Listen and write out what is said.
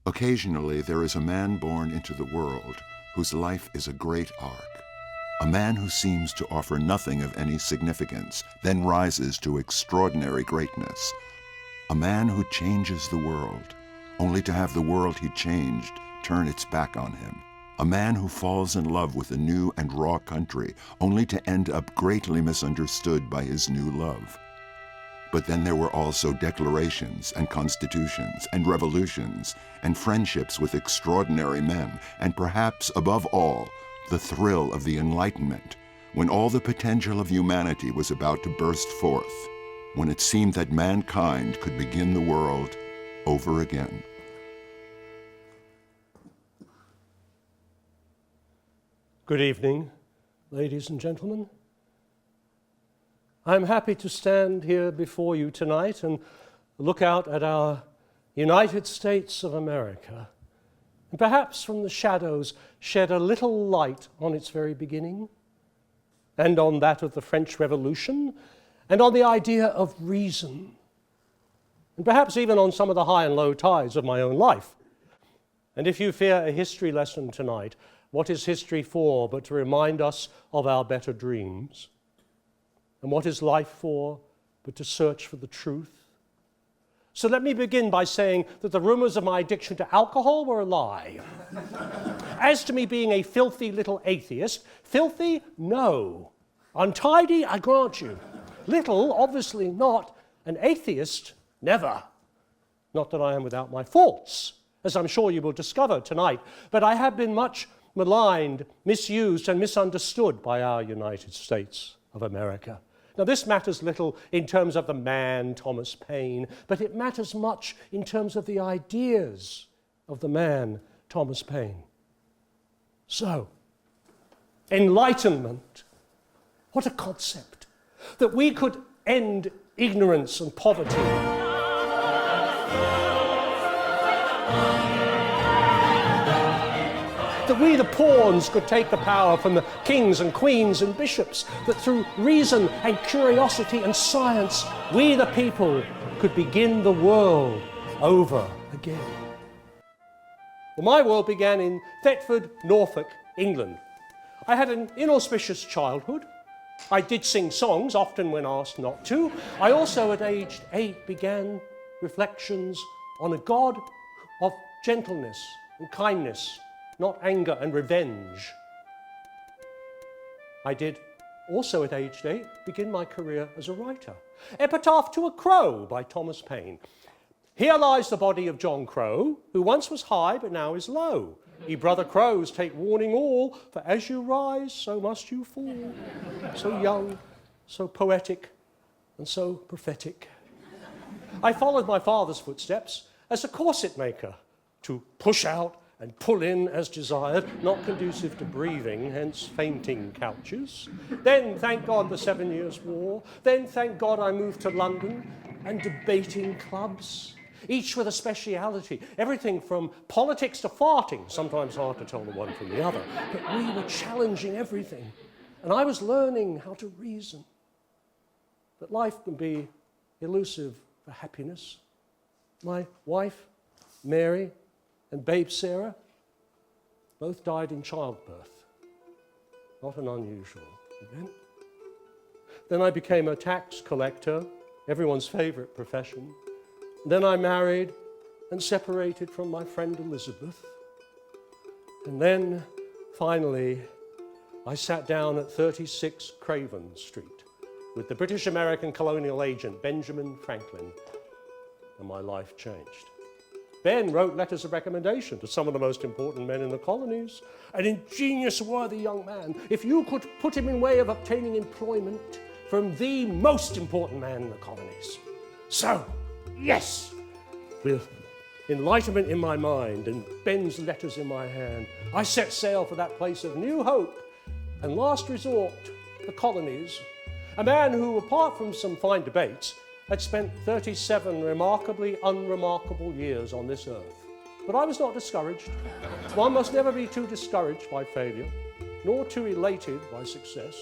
Occasionally, there is a man born into the world whose life is a great arc. A man who seems to offer nothing of any significance, then rises to extraordinary greatness. A man who changes the world, only to have the world he changed turn its back on him. A man who falls in love with a new and raw country, only to end up greatly misunderstood by his new love. But then there were also declarations and constitutions and revolutions and friendships with extraordinary men, and perhaps above all, the thrill of the Enlightenment, when all the potential of humanity was about to burst forth, when it seemed that mankind could begin the world over again. Good evening, ladies and gentlemen. I'm happy to stand here before you tonight and look out at our United States of America, and perhaps from the shadows shed a little light on its very beginning, and on that of the French Revolution, and on the idea of reason, and perhaps even on some of the high and low tides of my own life. And if you fear a history lesson tonight, what is history for but to remind us of our better dreams? And what is life for but to search for the truth? So let me begin by saying that the rumors of my addiction to alcohol were a lie. As to me being a filthy little atheist, filthy? No. Untidy? I grant you. Little? Obviously not. An atheist? Never. Not that I am without my faults, as I'm sure you will discover tonight, but I have been much maligned, misused, and misunderstood by our United States of America. Now, this matters little in terms of the man, Thomas Paine, but it matters much in terms of the ideas of the man, Thomas Paine. So, enlightenment, what a concept, that we could end ignorance and poverty. That we, the pawns, could take the power from the kings and queens and bishops, that through reason and curiosity and science, we, the people, could begin the world over again. Well, my world began in Thetford, Norfolk, England. I had an inauspicious childhood. I did sing songs, often when asked not to. I also, at age 8, began reflections on a God of gentleness and kindness, not anger and revenge. I did also at age 8 begin my career as a writer. Epitaph to a Crow by Thomas Paine. Here lies the body of John Crow, who once was high but now is low. Ye brother crows, take warning all, for as you rise, so must you fall. So young, so poetic, and so prophetic. I followed my father's footsteps as a corset maker, to push out and pull in as desired, not conducive to breathing, hence fainting couches. Then, thank God, the 7 Years' War. Then, thank God, I moved to London and debating clubs, each with a speciality, everything from politics to farting, sometimes hard to tell the one from the other. But we were challenging everything, and I was learning how to reason. But life can be elusive for happiness. My wife, Mary, and babe Sarah both died in childbirth. Not an unusual event. Then I became a tax collector, everyone's favorite profession. Then I married and separated from my friend Elizabeth. And then, finally, I sat down at 36 Craven Street with the British-American colonial agent Benjamin Franklin, and my life changed. Ben wrote letters of recommendation to some of the most important men in the colonies. An ingenious, worthy young man. If you could put him in way of obtaining employment from the most important man in the colonies. So, yes, with enlightenment in my mind and Ben's letters in my hand, I set sail for that place of new hope and last resort, the colonies. A man who, apart from some fine debates, had spent 37 remarkably unremarkable years on this earth. But I was not discouraged. One must never be too discouraged by failure, nor too elated by success.